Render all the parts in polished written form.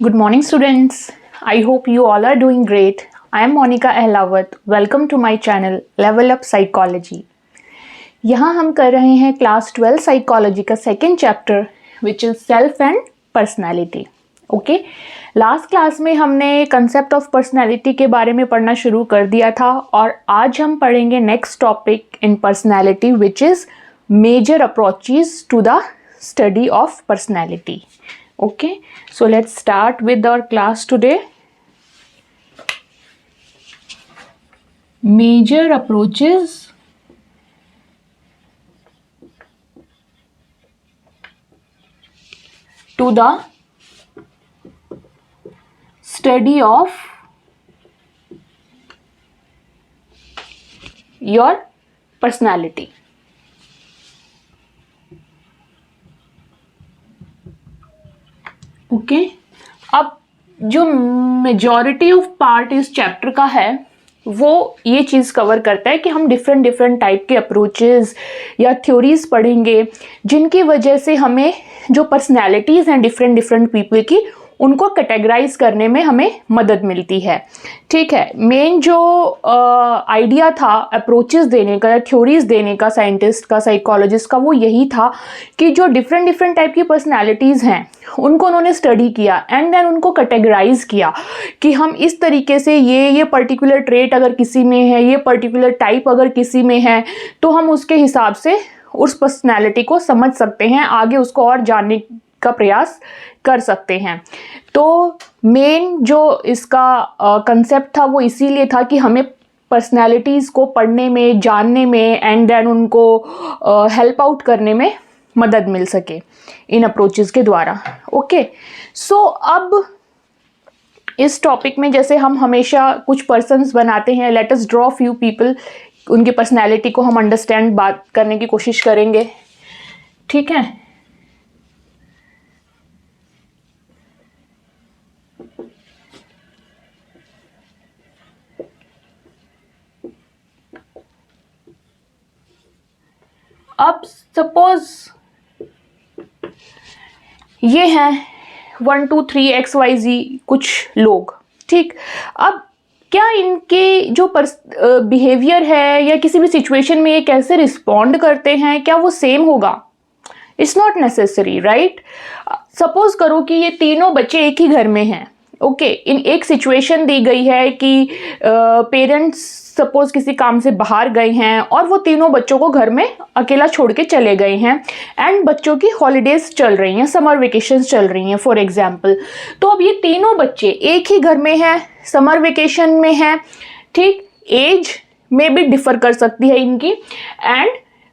Good morning, students. I hope you all are doing great. I am Monica Ahlawat. Welcome to my channel Level Up Psychology. यहाँ हम कर रहे हैं class 12 psychology का second chapter which is self and personality. Okay, last class में हमने concept of personality के बारे में पढ़ना शुरू कर दिया था और आज हम पढ़ेंगे next topic in personality which is major approaches to the study of personality. Okay, so let's start with our class today. Major approaches to the study of your personality. Okay, अब जो मेजॉरिटी ऑफ पार्ट इस chapter का है वो ये चीज़ cover करता है कि हम डिफरेंट टाइप के अप्रोचेस या थ्योरीज पढ़ेंगे जिनकी वजह से हमें जो पर्सनैलिटीज़ हैं डिफरेंट पीपल की उनको कैटेगराइज करने में हमें मदद मिलती है. ठीक है, मेन जो आइडिया था अप्रोचेस देने का या थ्योरीज देने का साइंटिस्ट का साइकोलॉजिस्ट का वो यही था कि जो डिफरेंट टाइप की पर्सनैलिटीज़ हैं उनको उन्होंने स्टडी किया एंड देन उनको कैटेगराइज किया कि हम इस तरीके से ये पर्टिकुलर ट्रेट अगर किसी में है, ये पर्टिकुलर टाइप अगर किसी में है तो हम उसके हिसाब से उस पर्सनैलिटी को समझ सकते हैं, आगे उसको और जानने का प्रयास कर सकते हैं. तो मेन जो इसका कंसेप्ट था वो इसीलिए था कि हमें पर्सनैलिटीज़ को पढ़ने में, जानने में एंड देन उनको हेल्प आउट करने में मदद मिल सके इन अप्रोचेस के द्वारा. ओके, सो अब इस टॉपिक में जैसे हम हमेशा कुछ पर्सन्स बनाते हैं, let us draw few people, उनकी पर्सनैलिटी को हम अंडरस्टैंड बात करने की कोशिश करेंगे. ठीक है, अब सपोज ये हैं 1 2 3 XYZ कुछ लोग. ठीक, अब क्या इनके जो बिहेवियर है या किसी भी सिचुएशन में ये कैसे रिस्पॉन्ड करते हैं क्या वो सेम होगा? It's not necessary, right. Suppose करो कि ये तीनों बच्चे एक ही घर में हैं. ओके, इन एक सिचुएशन दी गई है कि पेरेंट्स सपोज किसी काम से बाहर गए हैं और वो तीनों बच्चों को घर में अकेला छोड़ के चले गए हैं एंड बच्चों की हॉलीडेज चल रही हैं, समर वेकेशंस चल रही हैं फॉर एग्जांपल. तो अब ये तीनों बच्चे एक ही घर में हैं, समर वेकेशन में हैं. ठीक, एज में भी डिफर कर सकती है इनकी एंड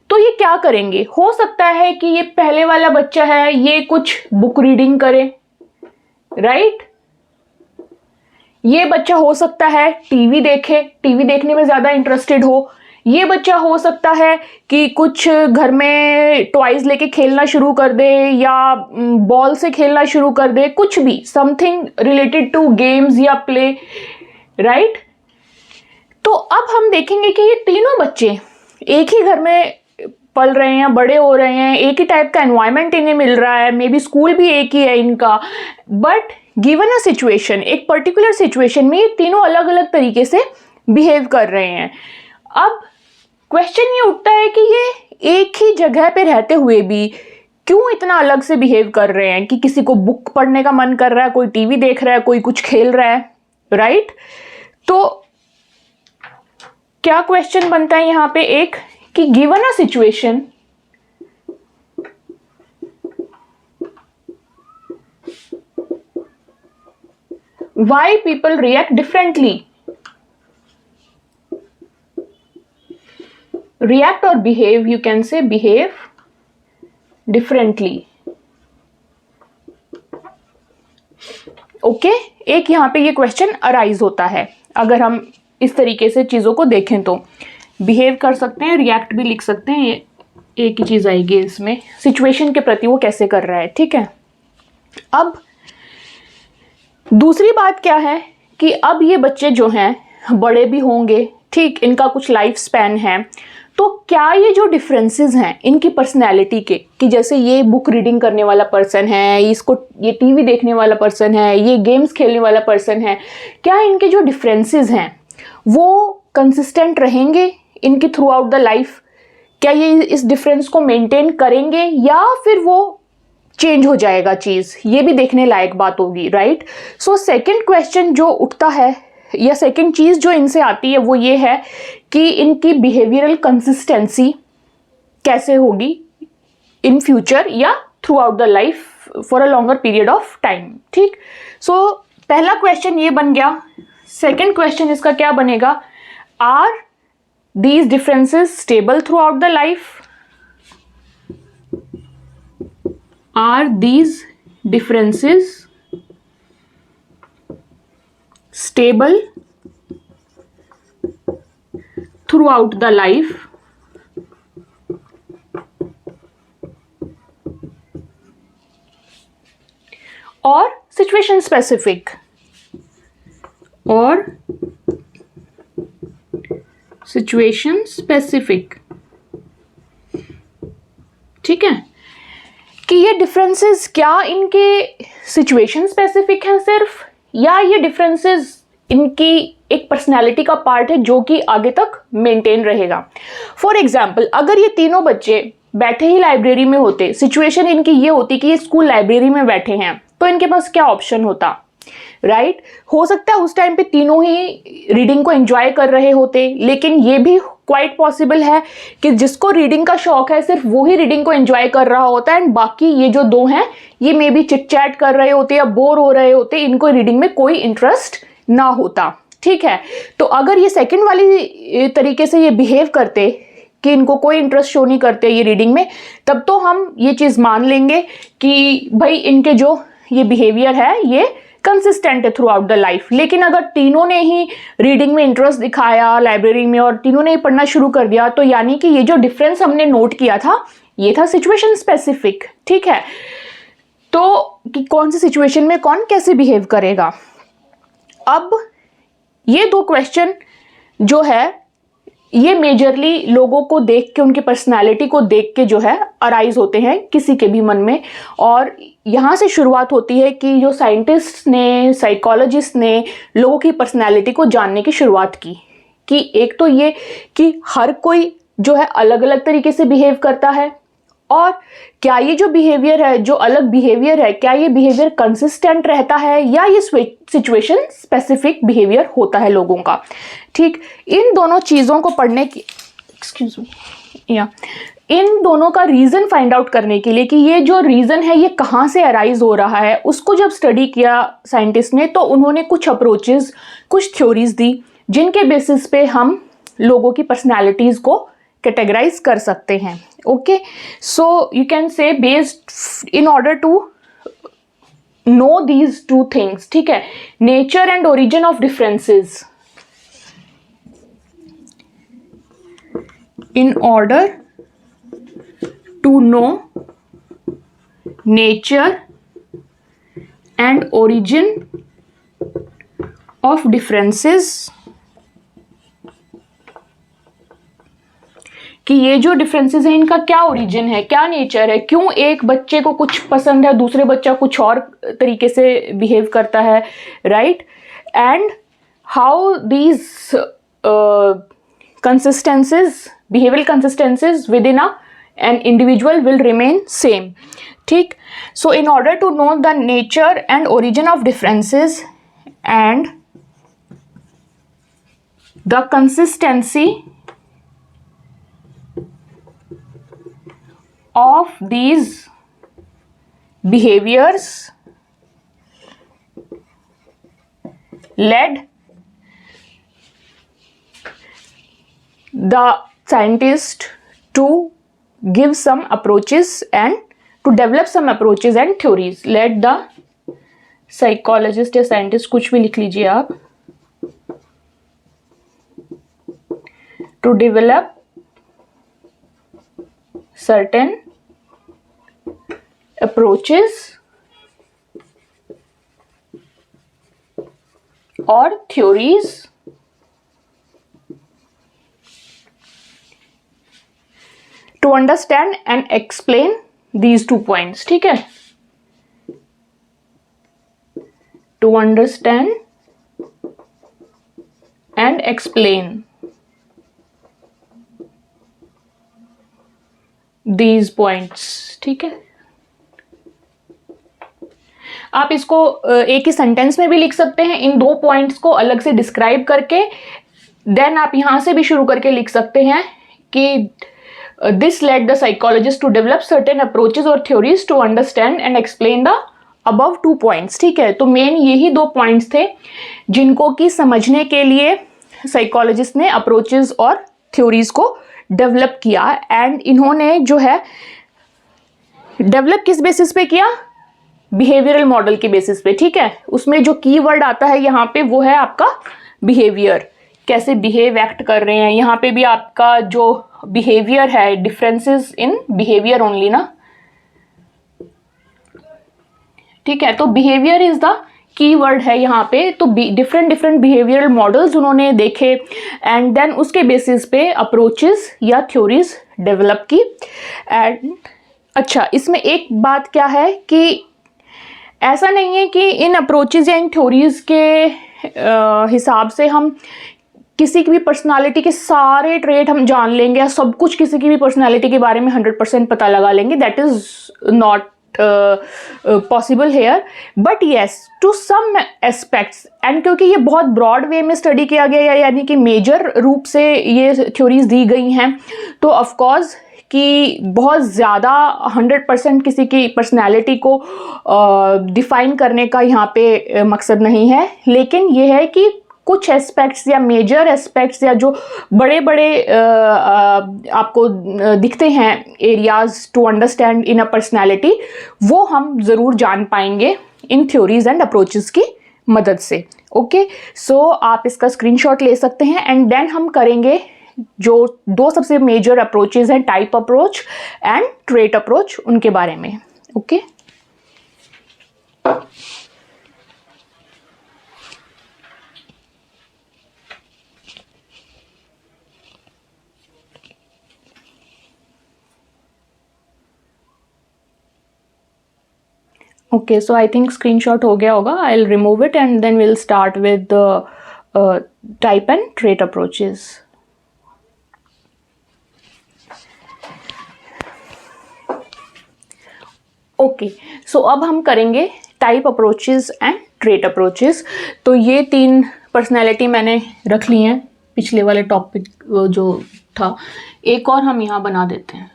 तो ये क्या करेंगे? हो सकता है कि ये पहले वाला बच्चा है ये कुछ बुक रीडिंग करे, राइट. ये बच्चा हो सकता है टीवी देखे, टीवी देखने में ज़्यादा इंटरेस्टेड हो. ये बच्चा हो सकता है कि कुछ घर में टॉयज लेके खेलना शुरू कर दे या बॉल से खेलना शुरू कर दे, कुछ भी समथिंग रिलेटेड टू गेम्स या प्ले, राइट. तो अब हम देखेंगे कि ये तीनों बच्चे एक ही घर में पल रहे हैं, बड़े हो रहे हैं, एक ही टाइप का एनवायरनमेंट इन्हें मिल रहा है, मे बी स्कूल भी एक ही है इनका, बट गिवन अ सिचुएशन, एक पर्टिकुलर सिचुएशन में ये तीनों अलग अलग तरीके से बिहेव कर रहे हैं. अब क्वेश्चन ये उठता है कि ये एक ही जगह पे रहते हुए भी क्यों इतना अलग से बिहेव कर रहे हैं कि किसी को बुक पढ़ने का मन कर रहा है, कोई टीवी देख रहा है, कोई कुछ खेल रहा है, राइट. तो क्या क्वेश्चन बनता है यहाँ पे एक कि given a situation why people react differently, react or behave, you can say behave differently. Okay, एक यहाँ पे ये क्वेश्चन अराइज होता है. अगर हम इस तरीके से चीज़ों को देखें तो बिहेव कर सकते हैं, रिएक्ट भी लिख सकते हैं, ये एक ही चीज़ आएगी इसमें, सिचुएशन के प्रति वो कैसे कर रहा है. ठीक है, अब दूसरी बात क्या है कि अब ये बच्चे जो हैं बड़े भी होंगे, ठीक, इनका कुछ लाइफ स्पैन है, तो क्या ये जो डिफरेंसेस हैं इनकी पर्सनैलिटी के, कि जैसे ये बुक रीडिंग करने वाला पर्सन है, इसको ये टीवी देखने वाला पर्सन है, ये गेम्स खेलने वाला पर्सन है, क्या इनके जो डिफरेंसेस हैं वो कंसिस्टेंट रहेंगे इनकी थ्रू आउट द लाइफ? क्या ये इस डिफरेंस को मेंटेन करेंगे या फिर वो चेंज हो जाएगा चीज़? ये भी देखने लायक बात होगी, राइट? सो सेकंड क्वेश्चन जो उठता है या सेकंड चीज़ जो इनसे आती है वो ये है कि इनकी बिहेवियरल कंसिस्टेंसी कैसे होगी इन फ्यूचर या through out the life for a longer period of time, ठीक? सो पहला क्वेश्चन ये बन गया। सेकंड क्वेश्चन इसका क्या बनेगा? Are these differences stable throughout the life? Are these differences stable throughout the life? Or situation specific? Or situation specific, ठीक है? कि ये डिफरेंसेस क्या इनके सिचुएशन स्पेसिफिक हैं सिर्फ, या ये डिफरेंसेस इनकी एक पर्सनैलिटी का पार्ट है जो कि आगे तक मेंटेन रहेगा? फॉर एग्जाम्पल, अगर ये तीनों बच्चे बैठे ही लाइब्रेरी में होते, सिचुएशन इनकी ये होती कि ये स्कूल लाइब्रेरी में बैठे हैं, तो इनके पास क्या ऑप्शन होता, राइट? हो सकता है उस टाइम पे तीनों ही रीडिंग को एंजॉय कर रहे होते, लेकिन ये भी क्वाइट पॉसिबल है कि जिसको रीडिंग का शौक है सिर्फ वो ही रीडिंग को एंजॉय कर रहा होता है, एंड बाकी ये जो दो हैं ये मे बी चिट चैट कर रहे होते या बोर हो रहे होते, इनको रीडिंग में कोई इंटरेस्ट ना होता, ठीक है? तो अगर ये सेकंड वाली तरीके से ये बिहेव करते कि इनको कोई इंटरेस्ट शो नहीं करते ये रीडिंग में, तब तो हम ये चीज़ मान लेंगे कि भाई इनके जो ये बिहेवियर है ये कंसिस्टेंट है थ्रू आउट द लाइफ। लेकिन अगर तीनों ने ही रीडिंग में इंटरेस्ट दिखाया लाइब्रेरी में और तीनों ने ही पढ़ना शुरू कर दिया, तो यानी कि ये जो डिफरेंस हमने नोट किया था ये था सिचुएशन स्पेसिफिक, ठीक है? तो कि कौन सी सिचुएशन में कौन कैसे बिहेव करेगा। अब ये दो क्वेश्चन जो है ये मेजरली लोगों को देख के, उनकी पर्सनालिटी को देख के जो है अराइज होते हैं किसी के भी मन में, और यहाँ से शुरुआत होती है कि जो साइंटिस्ट ने, साइकोलॉजिस्ट ने लोगों की पर्सनालिटी को जानने की शुरुआत की कि एक तो ये कि हर कोई जो है अलग अलग तरीके से बिहेव करता है, और क्या ये जो बिहेवियर है, जो अलग बिहेवियर है, क्या ये बिहेवियर कंसिस्टेंट रहता है या ये सिचुएशन स्पेसिफिक बिहेवियर होता है लोगों का, ठीक? इन दोनों चीज़ों को पढ़ने की इन दोनों का रीज़न फाइंड आउट करने के लिए कि ये जो रीज़न है ये कहाँ से अराइज हो रहा है, उसको जब स्टडी किया साइंटिस्ट ने, तो उन्होंने कुछ अप्रोचेस, कुछ थ्योरीज दी जिनके बेसिस पे हम लोगों की पर्सनैलिटीज़ को कैटेगराइज कर सकते हैं। Okay, so you can say based in order to know these two things, ठीक है? Nature and origin of differences, in order to know nature and origin of differences, कि ये जो डिफरेंसेस हैं इनका क्या ओरिजिन है, क्या नेचर है, क्यों एक बच्चे को कुछ पसंद है दूसरे बच्चा कुछ और तरीके से बिहेव करता है, right? And how these consistencies, behavioral consistencies within an individual will remain same, ठीक? So in order to know the nature and origin of differences and the consistency of these behaviors led the scientist to give some approaches and to develop some approaches and theories. Let the psychologist या scientist, कुछ भी लिख लीजिए आप, to develop certain approaches or theories to understand and explain these 2 points, ठीक है, to understand and explain these points, ठीक है। आप इसको एक ही सेंटेंस में भी लिख सकते हैं, इन 2 पॉइंट्स को अलग से डिस्क्राइब करके, देन आप यहां से भी शुरू करके लिख सकते हैं कि this led the psychologist to develop certain approaches और theories to understand and explain the above 2 points, ठीक है। तो मेन यही 2 पॉइंट्स थे जिनको कि समझने के लिए साइकोलॉजिस्ट ने अप्रोचेस और थ्योरीज को डेवलप किया, एंड इन्होंने जो है डेवलप किस बेसिस पे किया, बिहेवियरल मॉडल के बेसिस पे, ठीक है। उसमें जो कीवर्ड आता है यहाँ पे वो है आपका बिहेवियर, कैसे बिहेव एक्ट कर रहे हैं। यहाँ पे भी आपका जो बिहेवियर है, डिफरेंसेस इन बिहेवियर ओनली ना, ठीक है। तो बिहेवियर इज द कीवर्ड है यहाँ पे। तो डिफरेंट बिहेवियरल मॉडल्स उन्होंने देखे एंड देन उसके बेसिस पे अप्रोचेस या थ्योरीज डेवलप की। एंड अच्छा, इसमें एक बात क्या है कि ऐसा नहीं है कि इन अप्रोचेज या इन थ्योरीज के हिसाब से हम किसी की भी पर्सनालिटी के सारे ट्रेट हम जान लेंगे या सब कुछ किसी की भी पर्सनालिटी के बारे में 100% पता लगा लेंगे। That is not possible here, but yes to some aspects. And क्योंकि ये बहुत ब्रॉड वे में स्टडी किया गया है, यानी कि मेजर रूप से ये थ्योरीज दी गई हैं, तो ऑफकोर्स कि बहुत ज़्यादा 100% किसी की पर्सनैलिटी को डिफाइन करने का यहाँ पे मकसद नहीं है, लेकिन ये है कि कुछ एस्पेक्ट्स या मेजर एस्पेक्ट्स या जो बड़े बड़े आपको दिखते हैं areas to understand in a personality, वो हम ज़रूर जान पाएंगे इन थ्योरीज एंड अप्रोचेस की मदद से। ओके, सो आप इसका स्क्रीनशॉट ले सकते हैं एंड देन हम करेंगे जो 2 सबसे मेजर अप्रोचेस हैं, type approach and trait approach, उनके बारे में। Okay, okay, so I think screenshot हो गया होगा। I will remove it and then will start with the type and trait approaches. Okay, so अब हम करेंगे type approaches and trait approaches. तो ये 3 पर्सनैलिटी मैंने रख ली हैं, पिछले वाले टॉपिक जो था। एक और हम यहाँ बना देते हैं।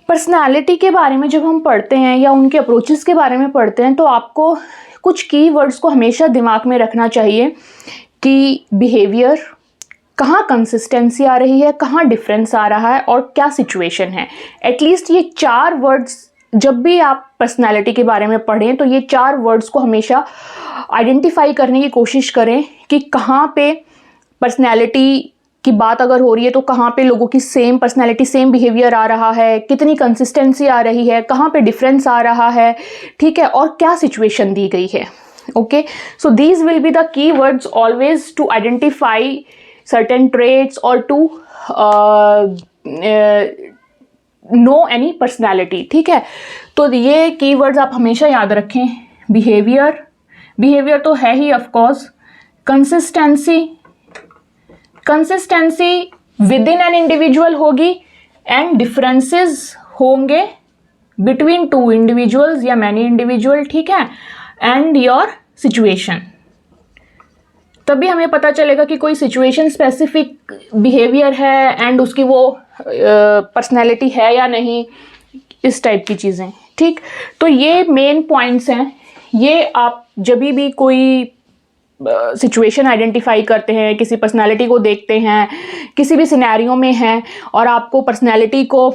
पर्सनालिटी के बारे में जब हम पढ़ते हैं या उनके अप्रोचेस के बारे में पढ़ते हैं, तो आपको कुछ की वर्ड्स को हमेशा दिमाग में रखना चाहिए कि बिहेवियर, कहाँ कंसिस्टेंसी आ रही है, कहाँ डिफरेंस आ रहा है और क्या सिचुएशन है। एटलीस्ट ये 4 वर्ड्स जब भी आप पर्सनालिटी के बारे में पढ़ें तो ये 4 वर्ड्स को हमेशा आइडेंटिफाई करने की कोशिश करें कि कहाँ पे पर्सनालिटी की बात अगर हो रही है तो कहाँ पे लोगों की सेम पर्सनालिटी, सेम बिहेवियर आ रहा है, कितनी कंसिस्टेंसी आ रही है, कहाँ पे डिफरेंस आ रहा है, ठीक है, और क्या सिचुएशन दी गई है। Okay, so these will be the key words always to identify certain traits or to know any personality, ठीक है। तो ये कीवर्ड्स आप हमेशा याद रखें। बिहेवियर तो है ही of course. Consistency within an individual होगी एंड डिफरेंसेस होंगे बिटवीन 2 इंडिविजुअल्स या मैनी इंडिविजुअल, ठीक है, एंड योर सिचुएशन। तभी हमें पता चलेगा कि कोई सिचुएशन स्पेसिफिक बिहेवियर है एंड उसकी वो पर्सनैलिटी है या नहीं, इस टाइप की चीज़ें, ठीक। तो ये मेन पॉइंट्स हैं। ये आप जब भी कोई सिचुएशन आइडेंटिफाई करते हैं, किसी पर्सनैलिटी को देखते हैं, किसी भी सिनेरियो में हैं और आपको पर्सनैलिटी को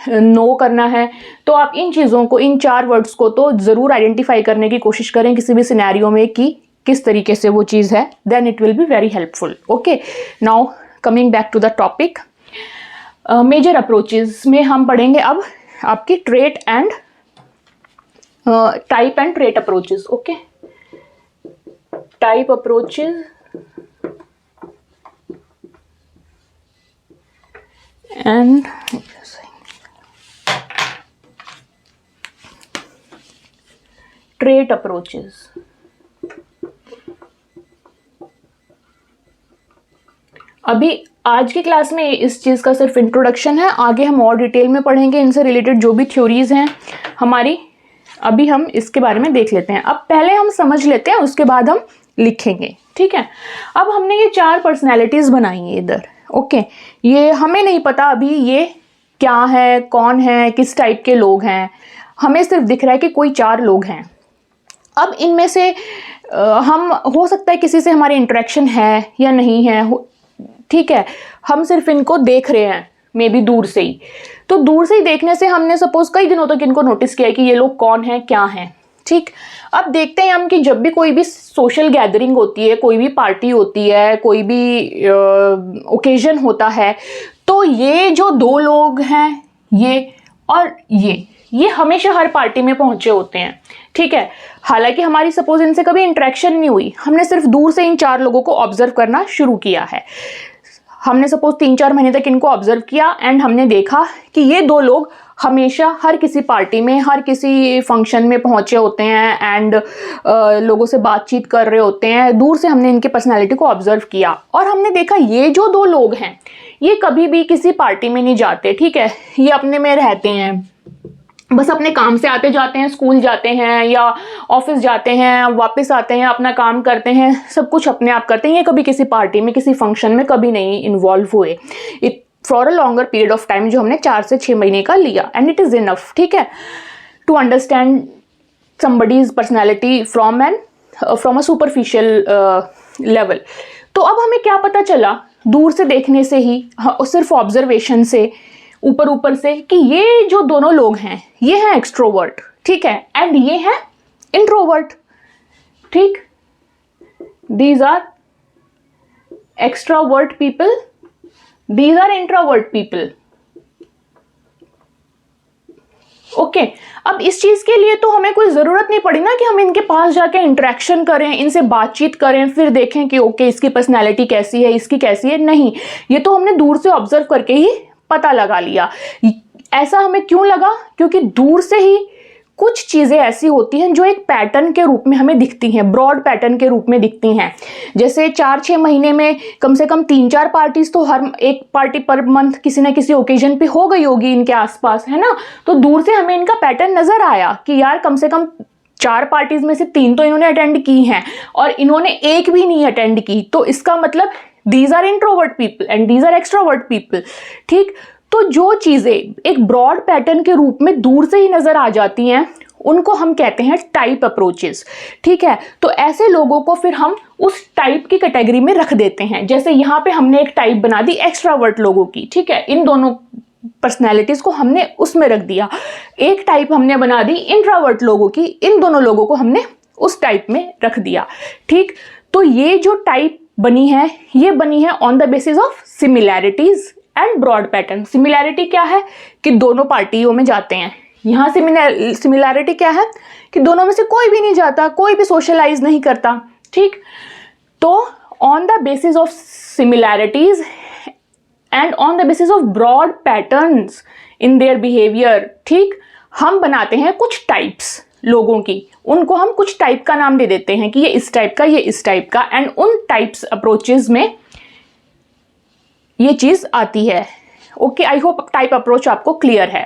नो करना है, तो आप इन चीज़ों को, इन 4 वर्ड्स को तो ज़रूर आइडेंटिफाई करने की कोशिश करें किसी भी सिनेरियो में कि किस तरीके से वो चीज़ है, then it will be very helpful. Okay, now coming back to the topic, major approaches में हम पढ़ेंगे अब आपकी trait and type and trait approaches. Okay, type approaches and trait approaches. अभी आज की क्लास में इस चीज़ का सिर्फ इंट्रोडक्शन है, आगे हम और डिटेल में पढ़ेंगे इनसे रिलेटेड जो भी थ्योरीज हैं हमारी, अभी हम इसके बारे में देख लेते हैं। अब पहले हम समझ लेते हैं, उसके बाद हम लिखेंगे, ठीक है। अब हमने ये 4 पर्सनैलिटीज़ बनाई है इधर, ओके। ये हमें नहीं पता अभी ये क्या है, कौन है, किस टाइप के लोग हैं, हमें सिर्फ दिख रहा है कि कोई 4 लोग हैं। अब इनमें से हम, हो सकता है किसी से हमारी इंटरेक्शन है या नहीं है, ठीक है, हम सिर्फ इनको देख रहे हैं मे बी दूर से ही। तो दूर से ही देखने से हमने सपोज कई दिनों तक इनको नोटिस किया है कि ये लोग कौन हैं, क्या हैं, ठीक। अब देखते हैं हम कि जब भी कोई भी सोशल गैदरिंग होती है, कोई भी पार्टी होती है, कोई भी ओकेजन होता है, तो ये जो 2 लोग हैं, ये और ये हमेशा हर पार्टी में पहुंचे होते हैं, ठीक है। हालांकि हमारी सपोज इनसे कभी इंटरेक्शन नहीं हुई, हमने सिर्फ दूर से इन 4 लोगों को ऑब्जर्व करना शुरू किया है। हमने सपोज 3-4 महीने तक इनको ऑब्जर्व किया एंड हमने देखा कि ये 2 लोग हमेशा हर किसी पार्टी में, हर किसी फंक्शन में पहुंचे होते हैं एंड लोगों से बातचीत कर रहे होते हैं। दूर से हमने इनकी पर्सनैलिटी को ऑब्जर्व किया और हमने देखा ये जो 2 लोग हैं ये कभी भी किसी पार्टी में नहीं जाते, ठीक है। ये अपने में रहते हैं, बस अपने काम से आते जाते हैं, स्कूल जाते हैं या ऑफिस जाते हैं, वापस आते हैं, अपना काम करते हैं, सब कुछ अपने आप करते हैं। ये कभी किसी पार्टी में, किसी फंक्शन में कभी नहीं इन्वॉल्व हुए for a longer period of time, जो हमने 4 से 6 महीने का लिया, एंड इट इज़ इनफ, ठीक है, to understand somebody's personality from a superficial level. तो अब हमें क्या पता चला दूर से देखने से ही, सिर्फ ऑब्जर्वेशन से, ऊपर से, कि ये जो दोनों लोग हैं ये हैं एक्सट्रोवर्ट, ठीक है, एंड ये हैं इंट्रोवर्ट, ठीक। These are extrovert people, these are introvert people, okay. अब इस चीज के लिए तो हमें कोई जरूरत नहीं पड़ी ना कि हम इनके पास जाके इंटरेक्शन करें, इनसे बातचीत करें, फिर देखें कि ओके इसकी पर्सनैलिटी कैसी है, इसकी कैसी है, नहीं, ये तो हमने दूर से ऑब्जर्व करके ही पता लगा लिया। ऐसा हमें क्यों लगा? क्योंकि दूर से ही कुछ चीज़ें ऐसी होती हैं जो एक पैटर्न के रूप में हमें दिखती हैं, ब्रॉड पैटर्न के रूप में दिखती हैं। जैसे 4-6 महीने में कम से कम 3-4 पार्टीज तो हर एक पार्टी पर मंथ किसी ना किसी ओकेजन पे हो गई होगी इनके आसपास, है ना। तो दूर से हमें इनका पैटर्न नजर आया कि यार कम से कम 4 पार्टीज में से 3 तो इन्होंने अटेंड की हैं और इन्होंने एक भी नहीं अटेंड की, तो इसका मतलब these are introvert people and these are extrovert people, ठीक। तो जो चीजें एक ब्रॉड पैटर्न के रूप में दूर से ही नजर आ जाती हैं उनको हम कहते हैं टाइप अप्रोचेस, ठीक है। तो ऐसे लोगों को फिर हम उस टाइप की कैटेगरी में रख देते हैं। जैसे यहाँ पे हमने एक टाइप बना दी एक्सट्रावर्ट लोगों की, ठीक है, इन दोनों पर्सनैलिटीज को हमने उसमें रख दिया। एक टाइप हमने बना दी इंट्रोवर्ट लोगों की, इन दोनों लोगों को हमने उस टाइप में रख दिया, ठीक। तो ये जो टाइप बनी है ये बनी है on the basis of similarities and broad pattern. Similarity क्या है कि दोनों पार्टियों में जाते हैं। यहाँ सिमिलैरिटी क्या है कि दोनों में से कोई भी नहीं जाता, कोई भी सोशलाइज नहीं करता, ठीक। तो on the basis of similarities and on the basis of broad patterns in their behaviour, ठीक, हम बनाते हैं कुछ टाइप्स लोगों की, उनको हम कुछ टाइप का नाम दे देते हैं कि ये इस टाइप का, ये इस टाइप का, एंड उन टाइप्स अप्रोचेज में ये चीज आती है, okay. I hope type approach आपको क्लियर है।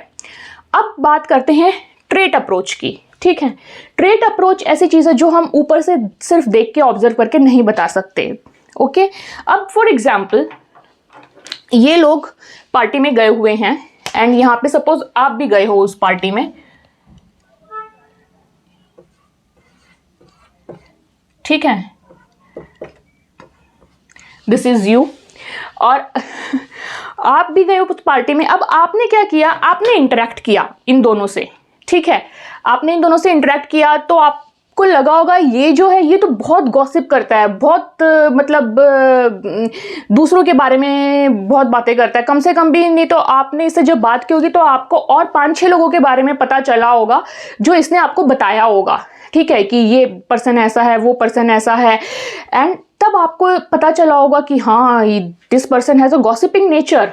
अब बात करते हैं ट्रेट अप्रोच की, ठीक है। ट्रेट अप्रोच ऐसी चीज है जो हम ऊपर से सिर्फ देख के ऑब्जर्व करके नहीं बता सकते, ओके। अब फॉर एग्जाम्पल ये लोग पार्टी में गए हुए हैं एंड यहाँ पे सपोज आप भी गए हो उस पार्टी में, ठीक है, दिस इज यू, और आप भी गए हो उस पार्टी में। अब आपने क्या किया, आपने इंटरेक्ट किया इन दोनों से, ठीक है, आपने इन दोनों से इंटरेक्ट किया तो आपको लगा होगा ये जो है ये तो बहुत गॉसिप करता है, बहुत मतलब दूसरों के बारे में बहुत बातें करता है। कम से कम भी नहीं तो आपने इससे जब बात की होगी तो आपको और 5-6 लोगों के बारे में पता चला होगा जो इसने आपको बताया होगा, ठीक है, कि ये पर्सन ऐसा है, वो पर्सन ऐसा है, एंड तब आपको पता चला होगा कि हाँ this person has a gossiping nature.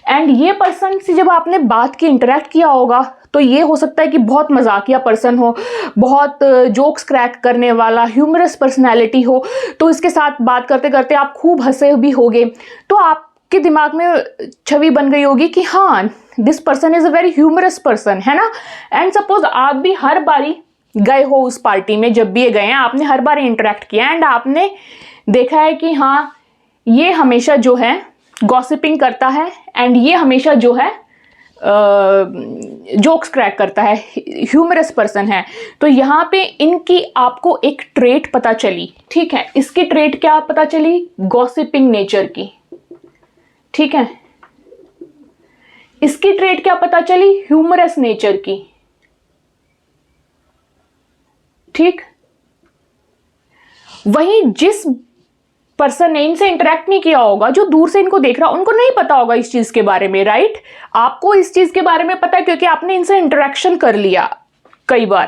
And ये पर्सन से जब आपने बात की, इंटरेक्ट किया होगा, तो ये हो सकता है कि बहुत मजाकिया पर्सन हो, बहुत जोक्स क्रैक करने वाला, ह्यूमरस पर्सनैलिटी हो, तो इसके साथ बात करते करते आप खूब हंसे भी होगे, तो आपके दिमाग में छवि बन गई होगी कि हाँ, this person is a very humorous person, है ना। एंड सपोज आप भी हर बारी गए हो उस पार्टी में, जब भी ये गए हैं आपने हर बार इंटरेक्ट किया एंड आपने देखा है कि हाँ, ये हमेशा जो है गॉसिपिंग करता है एंड ये हमेशा जो है जोक्स क्रैक करता है, ह्यूमरस पर्सन है। तो यहाँ पे इनकी आपको एक ट्रेट पता चली, ठीक है। इसकी ट्रेट क्या पता चली? गॉसिपिंग नेचर की, ठीक है। इसकी ट्रेट क्या पता चली? ह्यूमरस नेचर की, ठीक। वहीं जिस पर्सन ने इनसे इंटरेक्ट नहीं किया होगा, जो दूर से इनको देख रहा, उनको नहीं पता होगा इस चीज के बारे में, राइट। आपको इस चीज के बारे में पता है क्योंकि आपने इनसे इंटरेक्शन कर लिया कई बार।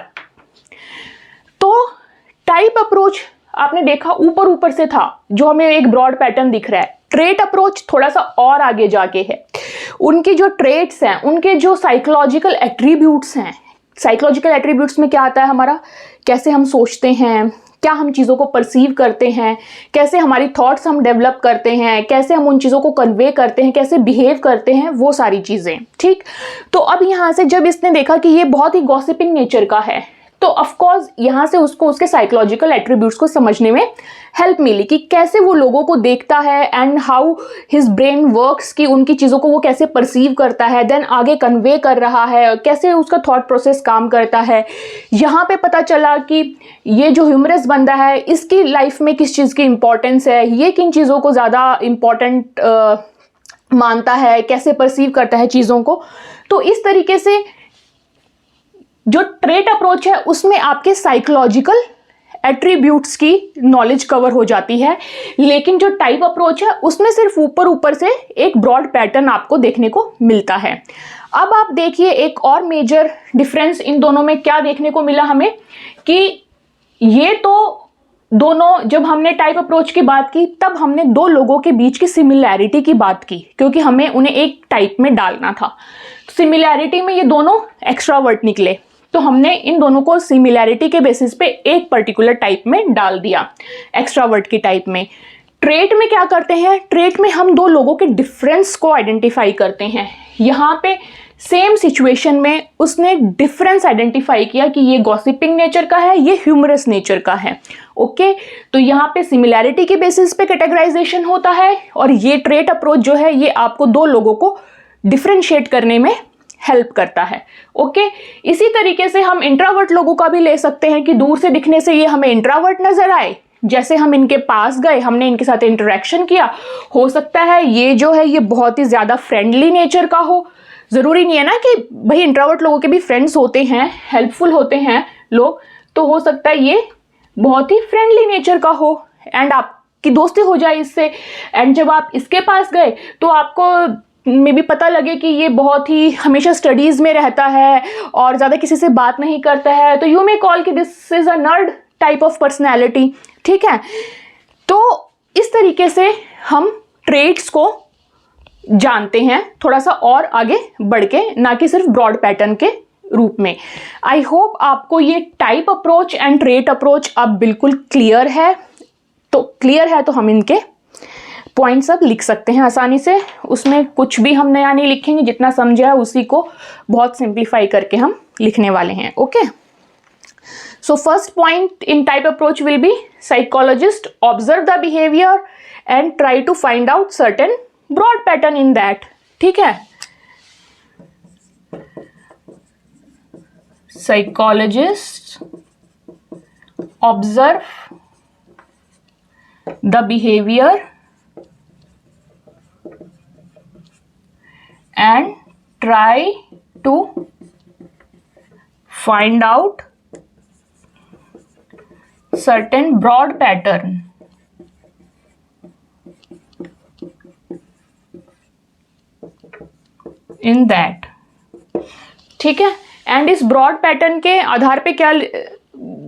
तो टाइप अप्रोच आपने देखा ऊपर ऊपर से था, जो हमें एक ब्रॉड पैटर्न दिख रहा है। ट्रेट अप्रोच थोड़ा सा और आगे जाके है। उनकी जो ट्रेट्स हैं, उनके जो साइकोलॉजिकल एट्रीब्यूट्स हैं, साइकोलॉजिकल एट्रीब्यूट्स में क्या आता है हमारा, कैसे हम सोचते हैं, क्या हम चीज़ों को परसीव करते हैं, कैसे हमारी थॉट्स हम डेवलप करते हैं, कैसे हम उन चीज़ों को कन्वे करते हैं, कैसे बिहेव करते हैं, वो सारी चीज़ें, ठीक। तो अब यहाँ से जब इसने देखा कि ये बहुत ही गॉसिपिंग नेचर का है, तो ऑफकोर्स यहाँ से उसको उसके साइकोलॉजिकल एट्रीब्यूट्स को समझने में हेल्प मिली कि कैसे वो लोगों को देखता है and how his brain works, कि उनकी चीज़ों को वो कैसे परसीव करता है, देन आगे कन्वे कर रहा है, कैसे उसका थॉट प्रोसेस काम करता है। यहाँ पे पता चला कि ये जो ह्यूमरस बंदा है, इसकी लाइफ में किस चीज़ की इंपॉर्टेंस है, ये किन चीज़ों को ज़्यादा इम्पॉर्टेंट मानता है, कैसे परसीव करता है चीज़ों को। तो इस तरीके से जो ट्रेट अप्रोच है उसमें आपके साइकोलॉजिकल एट्रीब्यूट्स की नॉलेज कवर हो जाती है, लेकिन जो टाइप अप्रोच है उसमें सिर्फ ऊपर ऊपर से एक ब्रॉड पैटर्न आपको देखने को मिलता है। अब आप देखिए एक और मेजर डिफरेंस इन दोनों में क्या देखने को मिला हमें, कि ये तो दोनों, जब हमने टाइप अप्रोच की बात की तब हमने दो लोगों के बीच की सिमिलैरिटी की बात की, क्योंकि हमें उन्हें एक टाइप में डालना था। सिमिलैरिटी में ये दोनों एक्स्ट्रावर्ट निकले, तो हमने इन दोनों को सिमिलैरिटी के बेसिस पे एक पर्टिकुलर टाइप में डाल दिया, एक्स्ट्रावर्ट की टाइप में। ट्रेट में क्या करते हैं, ट्रेट में हम दो लोगों के डिफरेंस को आइडेंटिफाई करते हैं। यहाँ पे सेम सिचुएशन में उसने डिफरेंस आइडेंटिफाई किया कि ये गॉसिपिंग नेचर का है, ये ह्यूमरस नेचर का है, ओके। तो यहाँ पे सिमिलैरिटी के बेसिस पे कैटेगराइजेशन होता है, और ये ट्रेट अप्रोच जो है ये आपको दो लोगों को डिफरेंशिएट करने में हेल्प करता है, ओके। इसी तरीके से हम इंट्रोवर्ट लोगों का भी ले सकते हैं कि दूर से दिखने से ये हमें इंट्रोवर्ट नजर आए, जैसे हम इनके पास गए, हमने इनके साथ इंटरेक्शन किया, हो सकता है ये जो है ये बहुत ही ज़्यादा फ्रेंडली नेचर का हो। ज़रूरी नहीं है ना कि भाई इंट्रोवर्ट लोगों के भी फ्रेंड्स होते हैं, हेल्पफुल होते हैं लोग, तो हो सकता है ये बहुत ही फ्रेंडली नेचर का हो एंड आपकी दोस्ती हो जाए इससे। एंड जब आप इसके पास गए तो आपको में भी पता लगे कि ये बहुत ही हमेशा स्टडीज़ में रहता है और ज़्यादा किसी से बात नहीं करता है, तो यू मे कॉल कि this is a nerd type of personality, ठीक है। तो इस तरीके से हम ट्रेट्स को जानते हैं थोड़ा सा और आगे बढ़ के, ना कि सिर्फ ब्रॉड पैटर्न के रूप में। आई होप आपको ये type approach and trait approach अब बिल्कुल क्लियर है। तो क्लियर है तो हम इनके पॉइंट्स अब लिख सकते हैं आसानी से, उसमें कुछ भी हम नया नहीं लिखेंगे, जितना समझा है उसी को बहुत सिंप्लीफाई करके हम लिखने वाले हैं, okay. So first point in type approach will be psychologist observe the behaviour and try to find out certain broad pattern in that, ठीक है। Psychologist observe the behaviour and try to find out certain broad pattern in that, ठीक है। And इस broad pattern के आधार पे क्या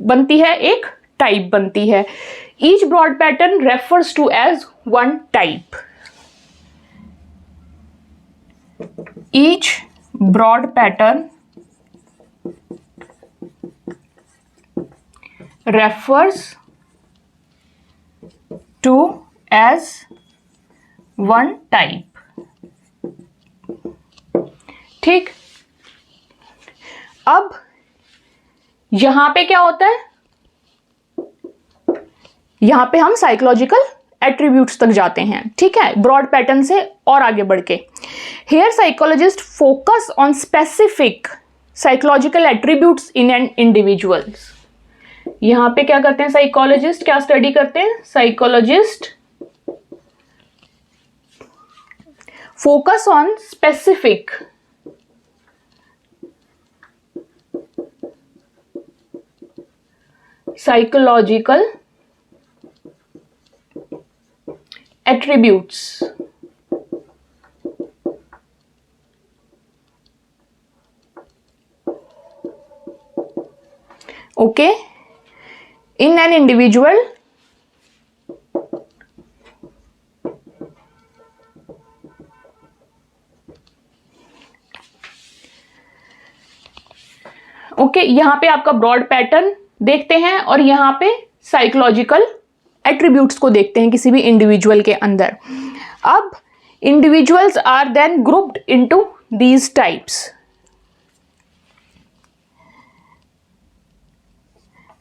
बनती है, एक टाइप बनती है। Each broad pattern refers to as one type, each broad pattern refers to as one type. ठीक, अब यहां पे क्या होता है, यहां पे हम साइकोलॉजिकल एट्रीब्यूट्स तक जाते हैं. ठीक है, ब्रॉड पैटर्न से और आगे बढ़ के here psychologist focus on specific psychological attributes in an individuals. यहां पे क्या करते हैं साइकोलॉजिस्ट, क्या स्टडी करते हैं psychologist, focus on specific psychological attributes okay in an individual okay यहां पे आपका ब्रॉड पैटर्न देखते हैं और यहां पे साइकोलॉजिकल एट्रीब्यूट्स को देखते हैं किसी भी इंडिविजुअल के अंदर. अब individuals are then grouped into these types.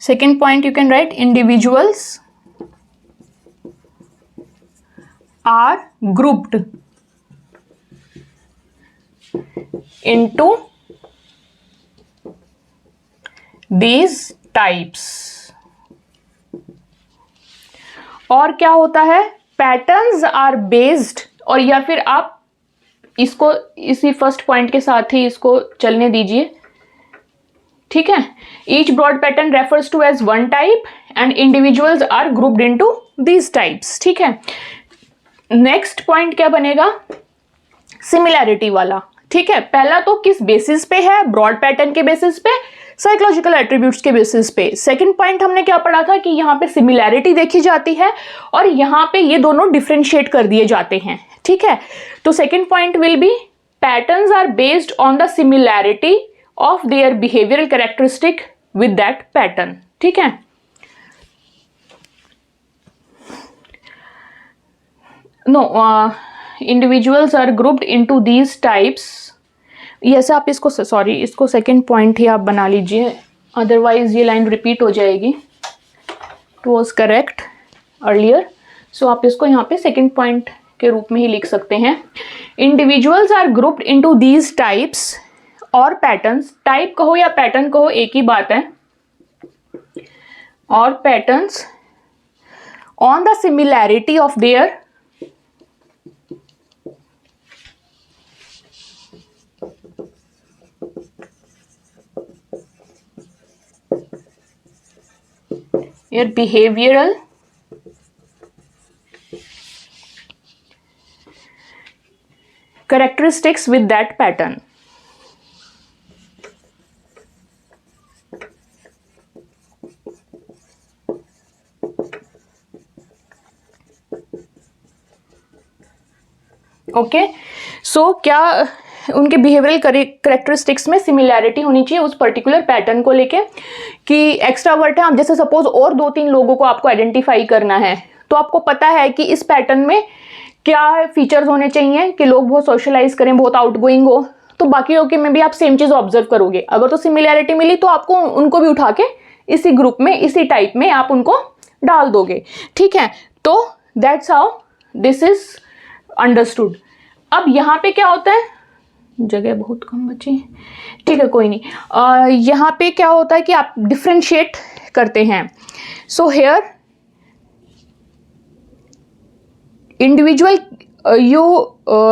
Second point you can write, individuals are grouped into these types. और क्या होता है, पैटर्न्स आर बेस्ड, और या फिर आप इसको इसी फर्स्ट पॉइंट के साथ ही इसको चलने दीजिए. ठीक है, each broad pattern refers to as one type and individuals are grouped into these types. ठीक है, नेक्स्ट पॉइंट क्या बनेगा, सिमिलैरिटी वाला. ठीक है, पहला तो किस बेसिस पे है, ब्रॉड पैटर्न के बेसिस पे, साइकोलॉजिकल एट्रीब्यूट्स के बेसिस पे. सेकंड पॉइंट हमने क्या पढ़ा था कि यहाँ पे सिमिलैरिटी देखी जाती है और यहाँ पे ये दोनों डिफरेंशिएट कर दिए जाते हैं. ठीक है, तो second point will be patterns are based on the similarity of their behavioural characteristic with that pattern. ठीक है, no individuals are grouped into these types. ऐसा आप इसको सॉरी इसको सेकंड पॉइंट ही आप बना लीजिए, अदरवाइज ये लाइन रिपीट हो जाएगी. इट वॉज करेक्ट अर्लियर, सो आप इसको यहाँ पे सेकंड पॉइंट के रूप में ही लिख सकते हैं. Individuals are grouped into these types और पैटर्न्स. टाइप कहो या पैटर्न कहो एक ही बात है. और patterns on the similarity of their your behavioral characteristics with that pattern. Okay, so क्या उनके बिहेवियरल करेक्टरिस्टिक्स में सिमिलैरिटी होनी चाहिए उस पर्टिकुलर पैटर्न को लेके कि एक्स्ट्रावर्ट है. आप जैसे सपोज और 2-3 लोगों को आपको आइडेंटिफाई करना है, तो आपको पता है कि इस पैटर्न में क्या फीचर्स होने चाहिए कि लोग बहुत सोशलाइज करें, बहुत आउटगोइंग हो. तो बाकियों के में भी आप सेम चीज़ ऑब्जर्व करोगे. अगर तो सिमिलैरिटी मिली तो आपको उनको भी उठा के इसी ग्रुप में, इसी टाइप में आप उनको डाल दोगे. ठीक है, तो that's how this is understood. अब यहाँ पे क्या होता है, जगह बहुत कम बची है. ठीक है, कोई नहीं. यहाँ पे क्या होता है कि आप डिफ्रेंशिएट करते हैं. So here individual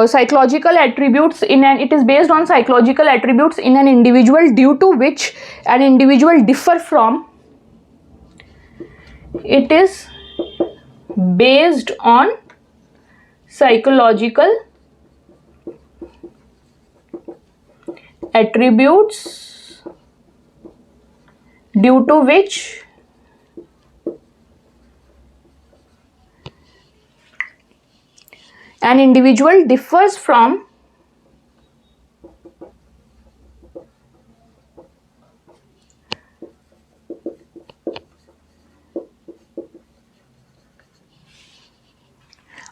psychological attributes in an, it is based on psychological attributes in an individual due to which an individual differ from, it is based on psychological attributes due to which an individual differs from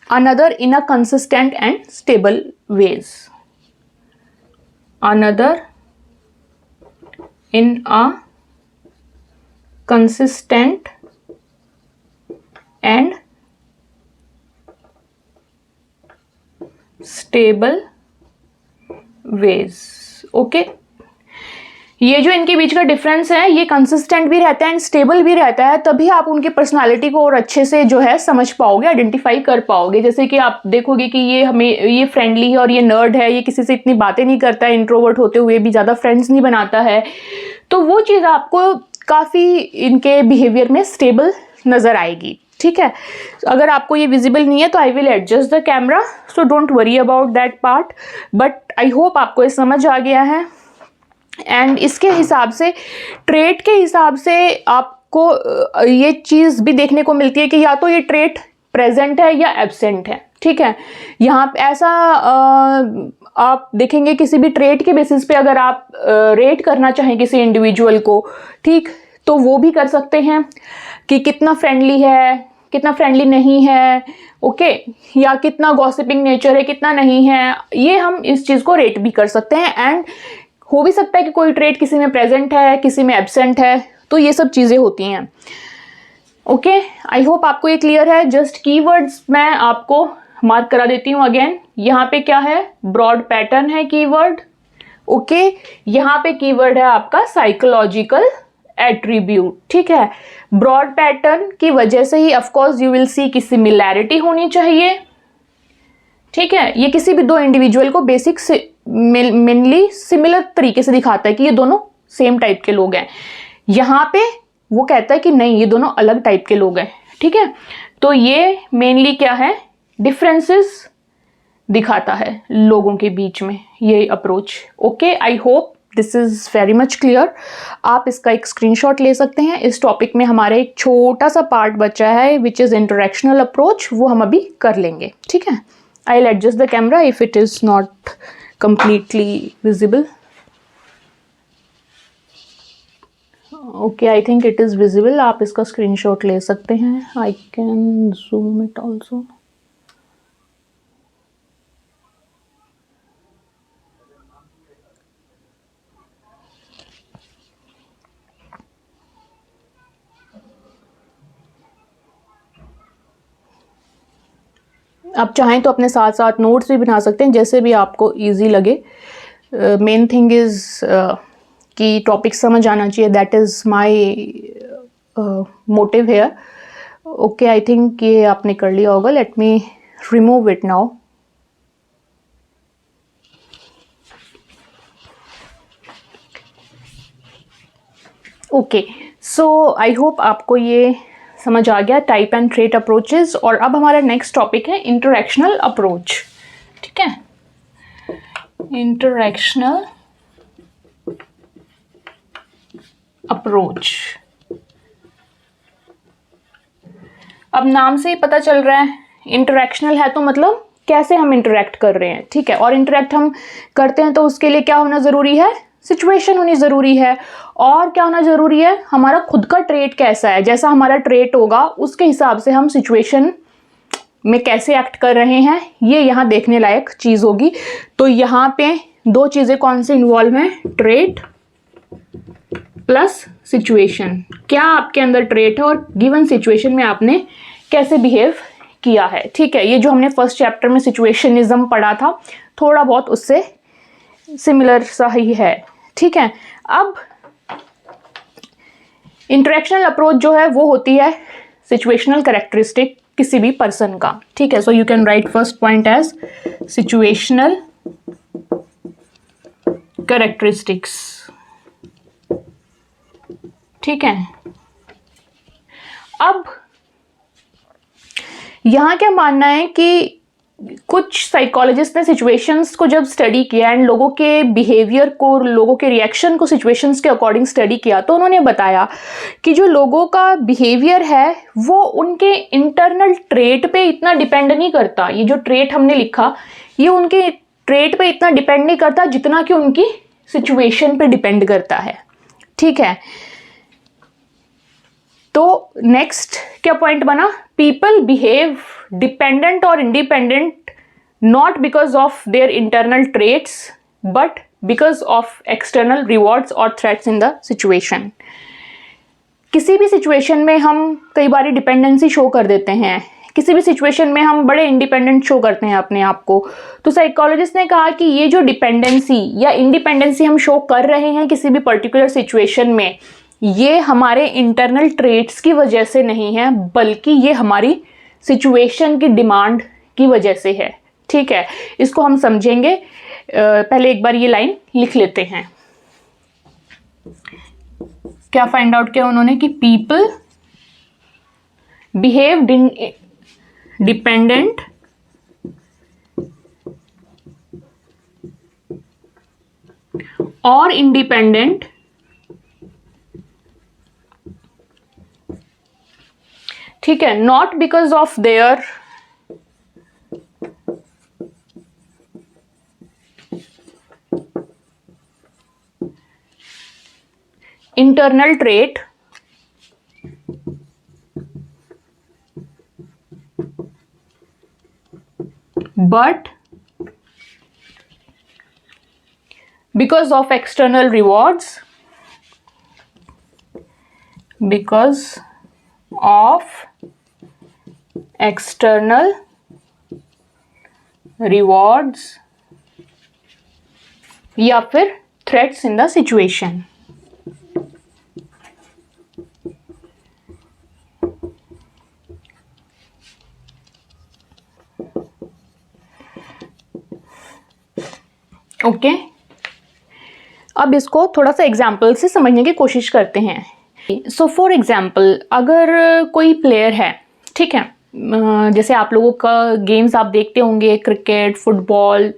another in a consistent and stable ways, another in a consistent and stable ways. Okay, ये जो इनके बीच का difference है, ये consistent भी रहता है and stable भी रहता है, तभी आप उनकी पर्सनालिटी को और अच्छे से जो है समझ पाओगे, आइडेंटिफाई कर पाओगे। जैसे कि आप देखोगे कि ये फ्रेंडली है और ये नर्ड है, ये किसी से इतनी बातें नहीं करता है, इंट्रोवर्ट होते हुए भी ज़्यादा फ्रेंड्स नहीं बनाता है, तो वो चीज़ आपको काफ़ी इनके बिहेवियर में स्टेबल नज़र आएगी। ठीक है, अगर आपको ये विजिबल नहीं है तो I will adjust the camera, so don't worry about that part, but I hope आपको ये समझ आ गया है। एंड इसके हिसाब से, ट्रेट के हिसाब से आपको ये चीज़ भी देखने को मिलती है कि या तो ये ट्रेट प्रेजेंट है या एब्सेंट है। ठीक है, यहाँ पे ऐसा आप देखेंगे किसी भी ट्रेट के बेसिस पे अगर आप रेट करना चाहें किसी इंडिविजुअल को, ठीक, तो वो भी कर सकते हैं कि कितना फ्रेंडली है, कितना फ्रेंडली नहीं है, ओके, या कितना गॉसिपिंग नेचर है, कितना नहीं है, ये हम इस चीज़ को रेट भी कर सकते हैं। एंड हो भी सकता है कि कोई ट्रेट किसी में प्रेजेंट है, किसी में एब्सेंट है, तो ये सब चीज़ें होती हैं। ओके, आई होप आपको ये क्लियर है। जस्ट कीवर्ड्स मैं आपको मार्क करा देती हूँ अगेन। यहाँ पे क्या है, ब्रॉड पैटर्न है कीवर्ड। ओके, यहाँ पे कीवर्ड है आपका साइकोलॉजिकल एट्रीब्यूट। ठीक है, ब्रॉड पैटर्न की वजह से ही ऑफकोर्स यू विल सी कि सिमिलैरिटी होनी चाहिए। ठीक है, ये किसी भी दो इंडिविजुअल को बेसिक से मेनली सिमिलर तरीके से दिखाता है कि ये दोनों सेम टाइप के लोग हैं। यहाँ पे वो कहता है कि नहीं, ये दोनों अलग टाइप के लोग हैं। ठीक है, तो ये मेनली क्या है, डिफरेंसेस दिखाता है लोगों के बीच में, ये approach. Okay, I hope this is very much clear. आप इसका एक स्क्रीनशॉट ले सकते हैं। इस टॉपिक में हमारे एक छोटा सा पार्ट बचा है विच इज इंटरेक्शनल अप्रोच, वो हम अभी कर लेंगे। ठीक है, I will adjust the camera if it is not completely visible. Okay, I think it is visible. आप इसका स्क्रीनशॉट ले सकते हैं। I can zoom it also. आप चाहें तो अपने साथ साथ नोट्स भी बना सकते हैं, जैसे भी आपको इजी लगे। मेन थिंग इज़ कि टॉपिक समझ आना चाहिए, that is my motive here. Okay, I think ये आपने कर लिया होगा। Let me remove it now. Okay, so I hope आपको ये समझ आ गया, टाइप एंड ट्रेट अप्रोचेस। और अब हमारा नेक्स्ट टॉपिक है इंटरैक्शनल अप्रोच। ठीक है, इंटरैक्शनल अप्रोच। अब नाम से ही पता चल रहा है इंटरैक्शनल है तो मतलब कैसे हम इंटरैक्ट कर रहे हैं। ठीक है, और इंटरैक्ट हम करते हैं तो उसके लिए क्या होना ज़रूरी है, सिचुएशन होनी ज़रूरी है। और क्या होना ज़रूरी है, हमारा खुद का ट्रेट कैसा है। जैसा हमारा ट्रेट होगा उसके हिसाब से हम सिचुएशन में कैसे एक्ट कर रहे हैं, ये यहाँ देखने लायक चीज़ होगी। तो यहाँ पे दो चीज़ें कौन सी इन्वॉल्व हैं, ट्रेट प्लस सिचुएशन। क्या आपके अंदर ट्रेट है और गिवन सिचुएशन में आपने कैसे बिहेव किया है। ठीक है, ये जो हमने फर्स्ट चैप्टर में सिचुएशनिज्म पढ़ा था, थोड़ा बहुत उससे सिमिलर सा ही है। ठीक है, अब इंटरेक्शनल अप्रोच जो है वो होती है सिचुएशनल कैरेक्टरिस्टिक किसी भी पर्सन का। ठीक है, so you can write first point as situational characteristics. ठीक है, अब यहाँ क्या मानना है कि कुछ साइकोलॉजिस्ट ने सिचुएशंस को जब स्टडी किया एंड लोगों के बिहेवियर को, लोगों के रिएक्शन को सिचुएशंस के अकॉर्डिंग स्टडी किया, तो उन्होंने बताया कि जो लोगों का बिहेवियर है वो उनके इंटरनल ट्रेट पे इतना डिपेंड नहीं करता। ये जो ट्रेट हमने लिखा, ये उनके ट्रेट पे इतना डिपेंड नहीं करता जितना कि उनकी सिचुएशन पे डिपेंड करता है। ठीक है, तो नेक्स्ट क्या पॉइंट बना, पीपल बिहेव डिपेंडेंट और independent not because of their internal traits but because of external rewards और थ्रेट्स इन द सिचुएशन। किसी भी सिचुएशन में हम कई बार डिपेंडेंसी शो कर देते हैं, किसी भी सिचुएशन में हम बड़े इंडिपेंडेंट शो करते हैं अपने आप को। तो साइकोलॉजिस्ट ने कहा कि ये जो डिपेंडेंसी या इंडिपेंडेंसी हम शो कर रहे हैं किसी भी पर्टिकुलर सिचुएशन में, ये हमारे इंटरनल ट्रेट्स की वजह से नहीं है, बल्कि ये हमारी सिचुएशन की डिमांड की वजह से है। ठीक है, इसको हम समझेंगे। पहले एक बार ये लाइन लिख लेते हैं। क्या फाइंड आउट किया उन्होंने कि पीपल बिहेव डिपेंडेंट और इंडिपेंडेंट ठीक है, not because of their internal trait but because of external rewards, because of external rewards या फिर threats in the situation। Okay अब इसको थोड़ा सा एग्जाम्पल से समझने की कोशिश करते हैं। सो फॉर एग्जाम्पल, अगर कोई प्लेयर है, ठीक है, जैसे आप लोगों का गेम्स आप देखते होंगे, क्रिकेट, फुटबॉल,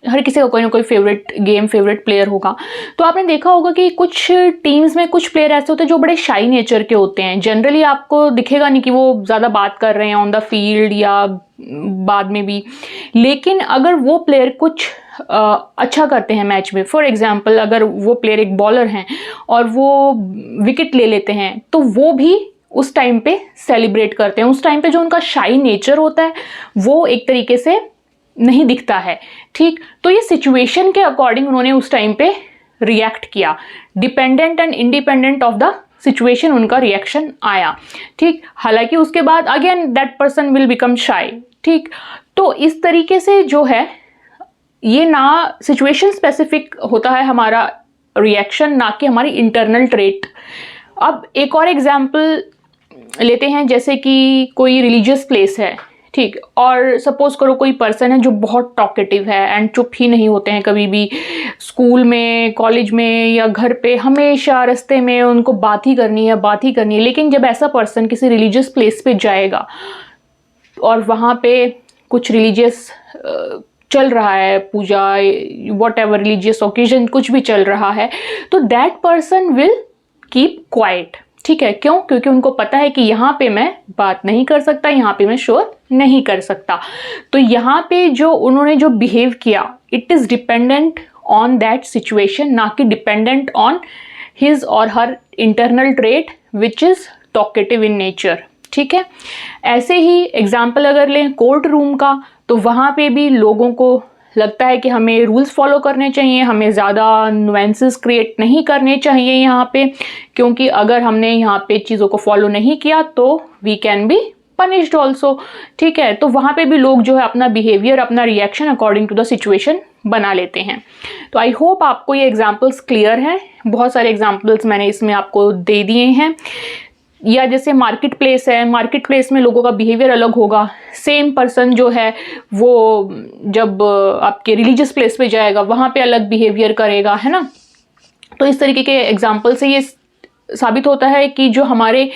हर किसी का कोई ना कोई फेवरेट गेम, फेवरेट प्लेयर होगा। तो आपने देखा होगा कि कुछ टीम्स में कुछ प्लेयर ऐसे होते हैं जो बड़े शाई नेचर के होते हैं। जनरली आपको दिखेगा नहीं कि वो ज़्यादा बात कर रहे हैं ऑन द फील्ड या बाद में भी, लेकिन अगर वो प्लेयर कुछ अच्छा करते हैं मैच में, फॉर एग्जांपल अगर वो प्लेयर एक बॉलर हैं और वो विकेट ले लेते हैं, तो वो भी उस टाइम पे सेलिब्रेट करते हैं। उस टाइम पे जो उनका शाई नेचर होता है वो एक तरीके से नहीं दिखता है। ठीक, तो ये सिचुएशन के अकॉर्डिंग उन्होंने उस टाइम पे रिएक्ट किया, dependent and independent of the situation उनका रिएक्शन आया। ठीक, हालांकि उसके बाद again that person will become शाई। ठीक, तो इस तरीके से जो है ये ना सिचुएशन स्पेसिफिक होता है हमारा रिएक्शन, ना कि हमारी इंटरनल ट्रेट। अब एक और एग्जांपल लेते हैं, जैसे कि कोई रिलीजियस प्लेस है, ठीक, और सपोज करो कोई पर्सन है जो बहुत टॉकेटिव है एंड चुप ही नहीं होते हैं कभी भी, स्कूल में, कॉलेज में या घर पे हमेशा रास्ते में उनको बात ही करनी है। लेकिन जब ऐसा पर्सन किसी रिलीजियस प्लेस पे जाएगा और वहाँ पे कुछ रिलीजियस चल रहा है, पूजा, वॉट एवर रिलीजियस ओकेजन कुछ भी चल रहा है, तो that person will keep quiet. ठीक है, क्यों? क्योंकि उनको पता है कि यहाँ पे मैं बात नहीं कर सकता, यहाँ पे मैं शोर नहीं कर सकता। तो यहाँ पे जो उन्होंने जो बिहेव किया, it is dependent on that situation, ना कि dependent on his or her internal trait which is talkative in nature. ठीक है, ऐसे ही एग्जाम्पल अगर लें कोर्ट रूम का, तो वहाँ पे भी लोगों को लगता है कि हमें रूल्स फॉलो करने चाहिए, हमें ज़्यादा नुएंसेस क्रिएट नहीं करने चाहिए यहाँ पे, क्योंकि अगर हमने यहाँ पे चीज़ों को फॉलो नहीं किया तो we can be punished also. ठीक है, तो वहाँ पे भी लोग जो है अपना बिहेवियर, अपना reaction according to the situation बना लेते हैं। तो आई होप आपको ये एग्जाम्पल्स क्लियर हैं। बहुत सारे एग्जाम्पल्स मैंने इसमें आपको दे दिए हैं। या जैसे मार्केट प्लेस है, मार्केट प्लेस में लोगों का बिहेवियर अलग होगा। सेम पर्सन जो है वो जब आपके रिलीजियस प्लेस पे जाएगा वहाँ पे अलग बिहेवियर करेगा, है ना। तो इस तरीके के एग्जाम्पल से ये साबित होता है कि जो हमारे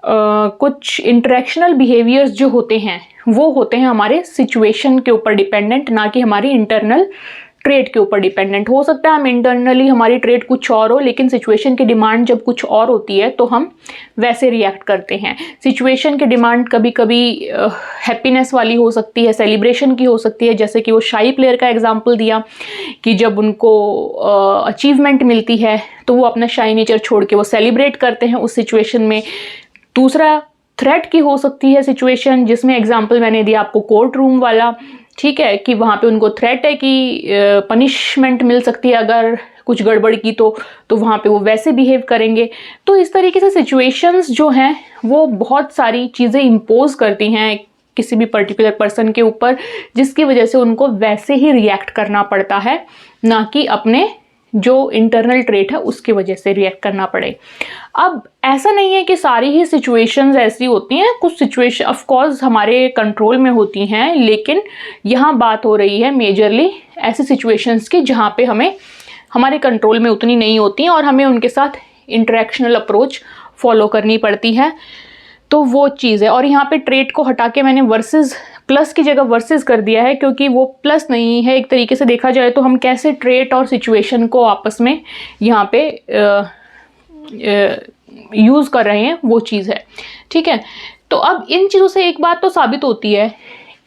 कुछ इंटरेक्शनल बिहेवियर्स जो होते हैं वो होते हैं हमारे सिचुएशन के ऊपर डिपेंडेंट, ना कि हमारी इंटरनल ट्रेड के ऊपर डिपेंडेंट। हो सकता है हम इंटरनली हमारी ट्रेड कुछ और हो, लेकिन सिचुएशन की डिमांड जब कुछ और होती है तो हम वैसे रिएक्ट करते हैं। सिचुएशन की डिमांड कभी कभी हैप्पीनेस वाली हो सकती है, सेलिब्रेशन की हो सकती है, जैसे कि वो शाई प्लेयर का एग्जांपल दिया कि जब उनको अचीवमेंट मिलती है तो वो अपना शाई नेचर छोड़ के वो सेलिब्रेट करते हैं उस सिचुएशन में, दूसरा थ्रेट की हो सकती है सिचुएशन, जिसमें एग्जांपल मैंने दिया आपको कोर्ट रूम वाला, ठीक है, कि वहाँ पे उनको थ्रेट है कि पनिशमेंट मिल सकती है अगर कुछ गड़बड़ की तो वहाँ पे वो वैसे बिहेव करेंगे। तो इस तरीके से सिचुएशंस जो हैं वो बहुत सारी चीज़ें इम्पोज करती हैं किसी भी पर्टिकुलर पर्सन के ऊपर, जिसकी वजह से उनको वैसे ही रिएक्ट करना पड़ता है, ना कि अपने जो इंटरनल ट्रेट है उसकी वजह से रिएक्ट करना पड़े। अब ऐसा नहीं है कि सारी ही सिचुएशंस ऐसी होती हैं, कुछ सिचुएशन ऑफ कोर्स हमारे कंट्रोल में होती हैं, लेकिन यहाँ बात हो रही है मेजरली ऐसी सिचुएशंस की जहाँ पे हमारे कंट्रोल में उतनी नहीं होती हैं और हमें उनके साथ इंटरेक्शनल अप्रोच फॉलो करनी पड़ती है। तो वो चीज़ है। और यहाँ पे ट्रेट को हटा के मैंने वर्सेस, प्लस की जगह वर्सेस कर दिया है, क्योंकि वो प्लस नहीं है। एक तरीके से देखा जाए तो हम कैसे ट्रेट और सिचुएशन को आपस में यहाँ पे यूज़ कर रहे हैं, वो चीज़ है, ठीक है। तो अब इन चीज़ों से एक बात तो साबित होती है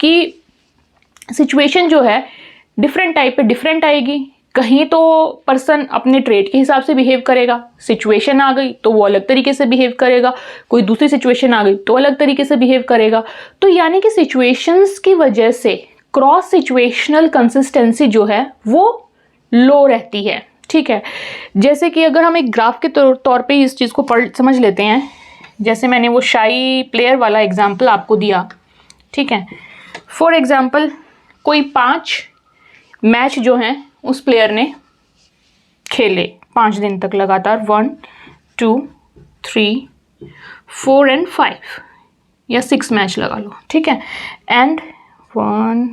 कि सिचुएशन जो है डिफरेंट टाइप पे डिफरेंट आएगी। कहीं तो पर्सन अपने ट्रेट के हिसाब से बिहेव करेगा, सिचुएशन आ गई तो वो अलग तरीके से बिहेव करेगा, कोई दूसरी सिचुएशन आ गई तो अलग तरीके से बिहेव करेगा। तो यानी कि सिचुएशंस की वजह से क्रॉस सिचुएशनल कंसिस्टेंसी जो है वो लो रहती है, ठीक है। जैसे कि अगर हम एक ग्राफ के तौर पे इस चीज़ को समझ लेते हैं, जैसे मैंने वो शाई प्लेयर वाला एग्जाम्पल आपको दिया, ठीक है। फॉर एग्जाम्पल कोई 5 मैच जो हैं उस प्लेयर ने खेले 5 दिन तक लगातार, 1 2 3 4 एंड 5 या 6 मैच लगा लो, ठीक है। एंड 1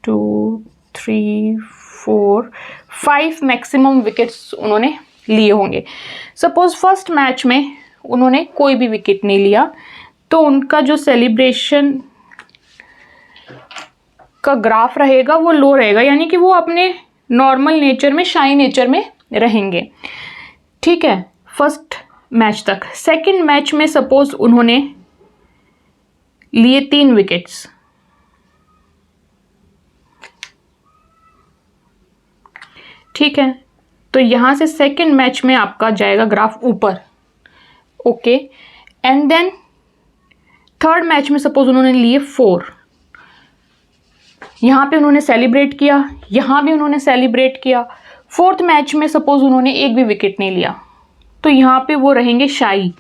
2 3 4 5 मैक्सिमम विकेट्स उन्होंने लिए होंगे। सपोज फर्स्ट मैच में उन्होंने कोई भी विकेट नहीं लिया, तो उनका जो सेलिब्रेशन का ग्राफ रहेगा वो लो रहेगा, यानी कि वो अपने नॉर्मल नेचर में, शाई नेचर में रहेंगे, ठीक है, फर्स्ट मैच तक। सेकंड मैच में सपोज उन्होंने लिए 3 विकेट्स, ठीक है, तो यहां से सेकंड मैच में आपका जाएगा ग्राफ ऊपर, okay. And then third match में सपोज उन्होंने लिए 4, यहाँ पे उन्होंने सेलिब्रेट किया, यहाँ भी उन्होंने सेलिब्रेट किया। फोर्थ मैच में सपोज उन्होंने एक भी विकेट नहीं लिया, तो यहाँ पे वो रहेंगे शाई,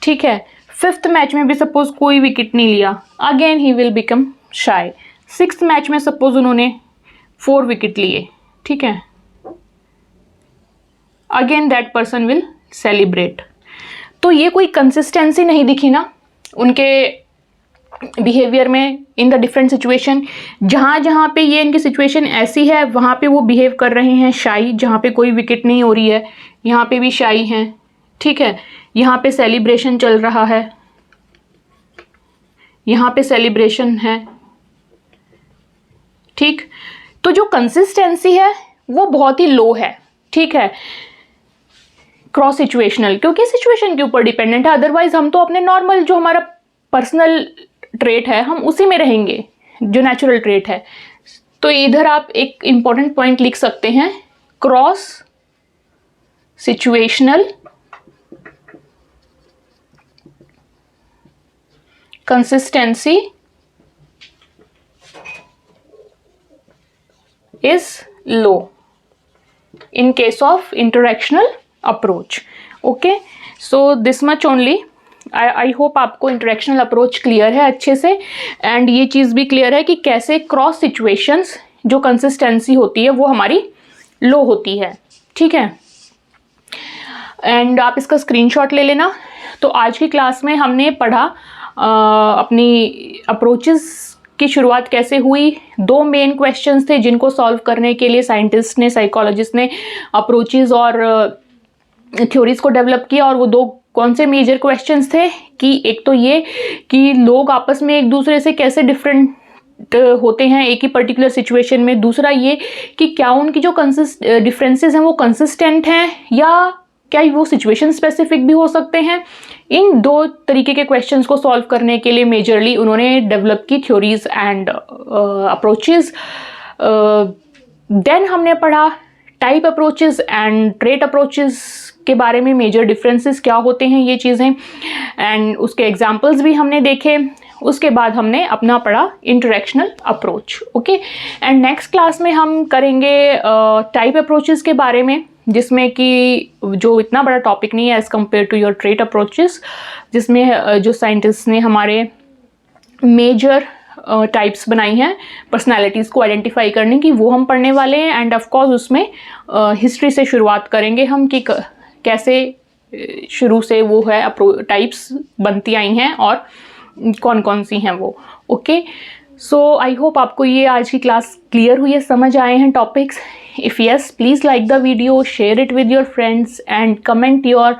ठीक है। फिफ्थ मैच में भी सपोज कोई विकेट नहीं लिया, अगेन ही विल बिकम शाई। सिक्स्थ मैच में सपोज उन्होंने 4 विकेट लिए, ठीक है, again that person will celebrate. तो ये कोई कंसिस्टेंसी नहीं दिखी ना उनके बिहेवियर में इन द डिफरेंट सिचुएशन। जहाँ जहाँ पे ये इनकी सिचुएशन ऐसी है वहाँ पे वो बिहेव कर रहे हैं शाई, जहाँ पे कोई विकेट नहीं हो रही है यहाँ पे भी शाई हैं, ठीक है। यहाँ पे सेलिब्रेशन चल रहा है, यहाँ पे सेलिब्रेशन है, ठीक। तो जो कंसिस्टेंसी है वो बहुत ही लो है, ठीक है, क्रॉस सिचुएशनल, क्योंकि सिचुएशन के ऊपर डिपेंडेंट है। अदरवाइज हम तो अपने नॉर्मल जो हमारा पर्सनल ट्रेट है हम उसी में रहेंगे, जो नेचुरल ट्रेट है। तो इधर आप एक इंपॉर्टेंट पॉइंट लिख सकते हैं, cross situational consistency is low in case of interactional approach. Okay, so this much only. I hope आपको इंटरेक्शनल अप्रोच क्लियर है अच्छे से, एंड ये चीज़ भी क्लियर है कि कैसे क्रॉस सिचुएशंस जो कंसिस्टेंसी होती है वो हमारी लो होती है, ठीक है। एंड आप इसका स्क्रीनशॉट ले लेना। तो आज की क्लास में हमने पढ़ा अपनी अप्रोचेस की शुरुआत कैसे हुई। 2 मेन क्वेश्चंस थे जिनको सॉल्व करने के लिए साइंटिस्ट ने, साइकोलॉजिस्ट ने अप्रोचेस और थ्योरीज को डेवलप किया। और वो 2 कौन से मेजर क्वेश्चंस थे कि एक तो ये कि लोग आपस में एक दूसरे से कैसे डिफरेंट होते हैं एक ही पर्टिकुलर सिचुएशन में। दूसरा ये कि क्या उनकी जो डिफरेंसेस हैं वो कंसिस्टेंट हैं या क्या वो सिचुएशन स्पेसिफिक भी हो सकते हैं। इन 2 तरीके के क्वेश्चंस को सॉल्व करने के लिए मेजरली उन्होंने डेवलप की थ्योरीज एंड अप्रोचेस। देन हमने पढ़ा type approaches and trait approaches के बारे में मेजर डिफरेंसेस क्या होते हैं ये चीज़ें, एंड उसके एग्जांपल्स भी हमने देखे। उसके बाद हमने अपना पढ़ा interactional approach. Okay, and next class में हम करेंगे टाइप अप्रोचेस के बारे में, जिसमें कि जो इतना बड़ा टॉपिक नहीं है as compare to your trait approaches, जिसमें जो साइंटिस्ट ने हमारे मेजर टाइप्स बनाई हैं पर्सनालिटीज़ को आइडेंटिफाई करने की, वो हम पढ़ने वाले हैं। एंड ऑफ कोर्स उसमें हिस्ट्री से शुरुआत करेंगे हम कि कैसे शुरू से वो है टाइप्स बनती आई हैं और कौन कौन सी हैं वो। ओके, सो आई होप आपको ये आज की क्लास क्लियर हुई है, समझ आए हैं topics. If yes, please like the video, share it with your friends and comment your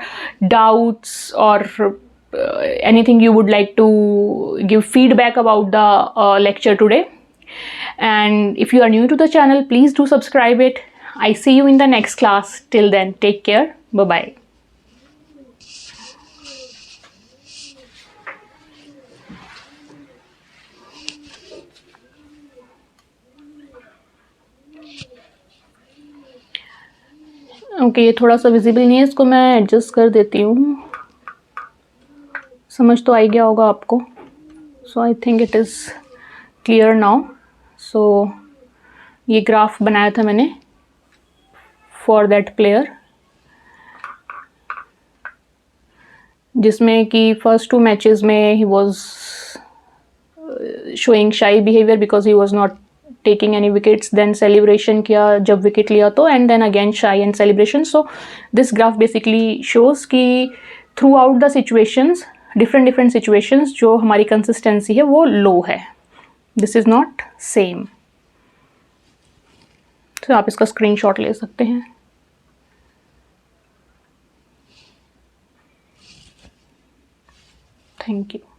doubts or anything you would like to give feedback about the lecture today. And if you are new to the channel, please do subscribe it. I see you in the next class. Till then, take care. Bye bye. Okay, ये थोड़ा सा visible नहीं है, इसको मैं adjust कर देती हूँ। समझ तो आ ही गया होगा आपको। So I think it is clear now. सो ये ग्राफ बनाया था मैंने फॉर दैट प्लेयर, जिसमें कि फर्स्ट 2 मैचेस में ही वॉज शोइंग शाई behaviour because he was not taking any wickets, then celebration किया जब विकेट लिया तो, and then again shy and celebration. So this graph basically shows कि throughout the situations, different situations, जो हमारी consistency है वो low है. This is not same. तो आप इसका screenshot ले सकते हैं. Thank you.